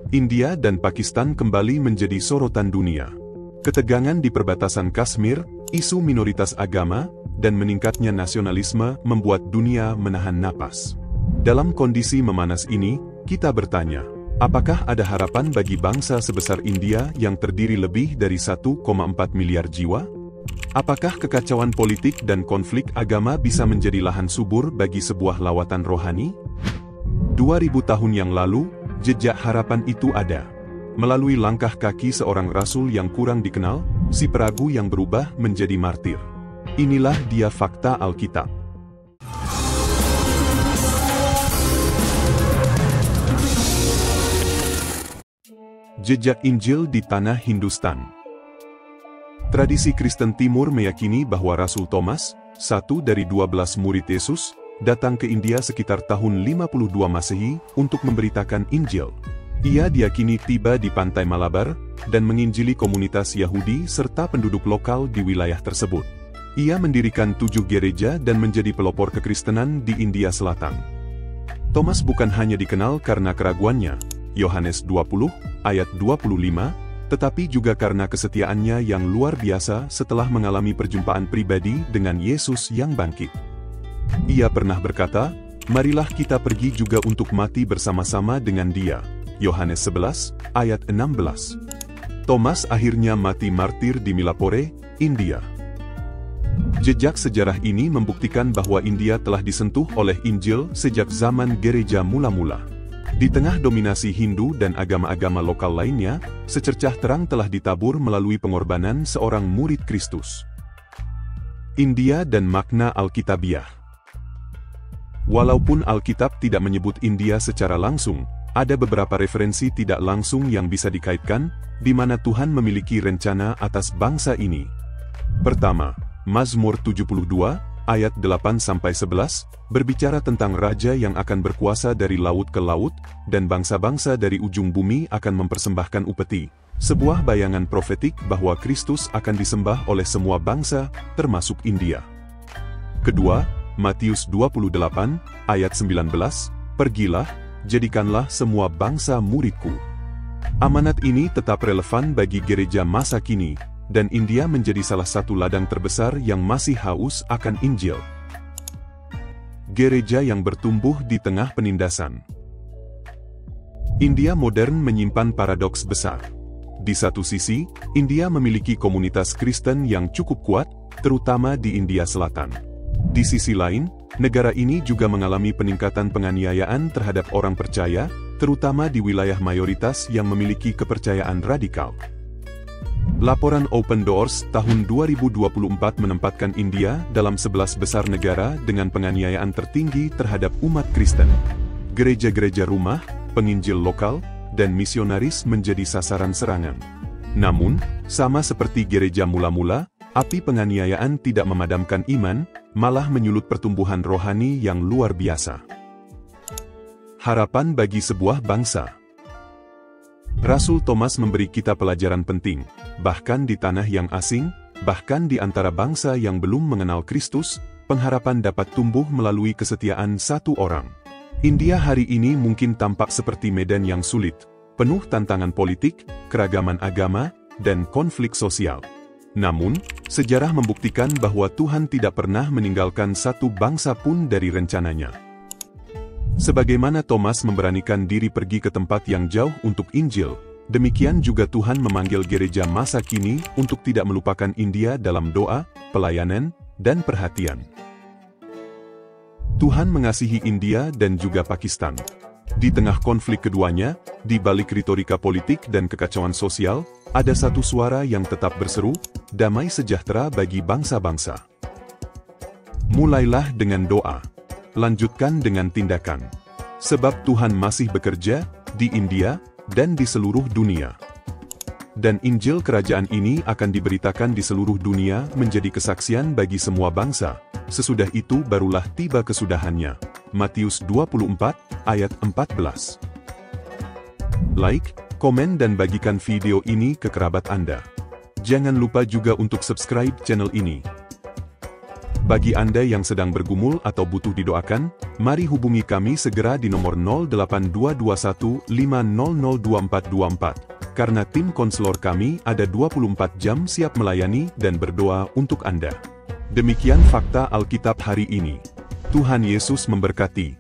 India dan Pakistan kembali menjadi sorotan dunia. Ketegangan di perbatasan Kashmir, isu minoritas agama, dan meningkatnya nasionalisme membuat dunia menahan napas. Dalam kondisi memanas ini, kita bertanya, apakah ada harapan bagi bangsa sebesar India yang terdiri lebih dari 1,4 miliar jiwa? Apakah kekacauan politik dan konflik agama bisa menjadi lahan subur bagi sebuah lawatan rohani? 2000 tahun yang lalu, jejak harapan itu ada. Melalui langkah kaki seorang rasul yang kurang dikenal, si peragu yang berubah menjadi martir. Inilah dia fakta Alkitab. Jejak Injil di tanah Hindustan. Tradisi Kristen Timur meyakini bahwa Rasul Thomas, satu dari 12 murid Yesus, datang ke India sekitar tahun 52 Masehi untuk memberitakan Injil. Ia diyakini tiba di pantai Malabar dan menginjili komunitas Yahudi serta penduduk lokal di wilayah tersebut. Ia mendirikan 7 gereja dan menjadi pelopor kekristenan di India Selatan. Thomas bukan hanya dikenal karena keraguannya, Yohanes 20, ayat 25, tetapi juga karena kesetiaannya yang luar biasa setelah mengalami perjumpaan pribadi dengan Yesus yang bangkit. Ia pernah berkata, "Marilah kita pergi juga untuk mati bersama-sama dengan Dia." Yohanes 11, ayat 16. Thomas akhirnya mati martir di Milapore, India. Jejak sejarah ini membuktikan bahwa India telah disentuh oleh Injil sejak zaman gereja mula-mula. Di tengah dominasi Hindu dan agama-agama lokal lainnya, secercah terang telah ditabur melalui pengorbanan seorang murid Kristus. India dan makna Alkitabiah. Walaupun Alkitab tidak menyebut India secara langsung, ada beberapa referensi tidak langsung yang bisa dikaitkan, di mana Tuhan memiliki rencana atas bangsa ini. Pertama, Mazmur 72, ayat 8-11, berbicara tentang raja yang akan berkuasa dari laut ke laut, dan bangsa-bangsa dari ujung bumi akan mempersembahkan upeti. Sebuah bayangan profetik bahwa Kristus akan disembah oleh semua bangsa, termasuk India. Kedua, Matius 28, ayat 19, "Pergilah, jadikanlah semua bangsa muridku." Amanat ini tetap relevan bagi gereja masa kini, dan India menjadi salah satu ladang terbesar yang masih haus akan Injil. Gereja yang bertumbuh di tengah penindasan. India modern menyimpan paradoks besar. Di satu sisi, India memiliki komunitas Kristen yang cukup kuat, terutama di India Selatan. Di sisi lain, negara ini juga mengalami peningkatan penganiayaan terhadap orang percaya, terutama di wilayah mayoritas yang memiliki kepercayaan radikal. Laporan Open Doors tahun 2024 menempatkan India dalam 11 besar negara dengan penganiayaan tertinggi terhadap umat Kristen. Gereja-gereja rumah, penginjil lokal, dan misionaris menjadi sasaran serangan. Namun, sama seperti gereja mula-mula, api penganiayaan tidak memadamkan iman, malah menyulut pertumbuhan rohani yang luar biasa. Harapan bagi sebuah bangsa. Rasul Thomas memberi kita pelajaran penting, bahkan di tanah yang asing, bahkan di antara bangsa yang belum mengenal Kristus, pengharapan dapat tumbuh melalui kesetiaan satu orang. India hari ini mungkin tampak seperti medan yang sulit, penuh tantangan politik, keragaman agama, dan konflik sosial. Namun, sejarah membuktikan bahwa Tuhan tidak pernah meninggalkan satu bangsa pun dari rencananya. Sebagaimana Thomas memberanikan diri pergi ke tempat yang jauh untuk Injil, demikian juga Tuhan memanggil gereja masa kini untuk tidak melupakan India dalam doa, pelayanan, dan perhatian. Tuhan mengasihi India dan juga Pakistan. Di tengah konflik keduanya, di balik retorika politik dan kekacauan sosial, ada satu suara yang tetap berseru, damai sejahtera bagi bangsa-bangsa. Mulailah dengan doa. Lanjutkan dengan tindakan. Sebab Tuhan masih bekerja di India dan di seluruh dunia. Dan Injil kerajaan ini akan diberitakan di seluruh dunia menjadi kesaksian bagi semua bangsa. Sesudah itu barulah tiba kesudahannya. Matius 24, ayat 14. Like, komen dan bagikan video ini ke kerabat Anda. Jangan lupa juga untuk subscribe channel ini. Bagi Anda yang sedang bergumul atau butuh didoakan, mari hubungi kami segera di nomor 082215002424. Karena tim konselor kami ada 24 jam siap melayani dan berdoa untuk Anda. Demikian fakta Alkitab hari ini. Tuhan Yesus memberkati.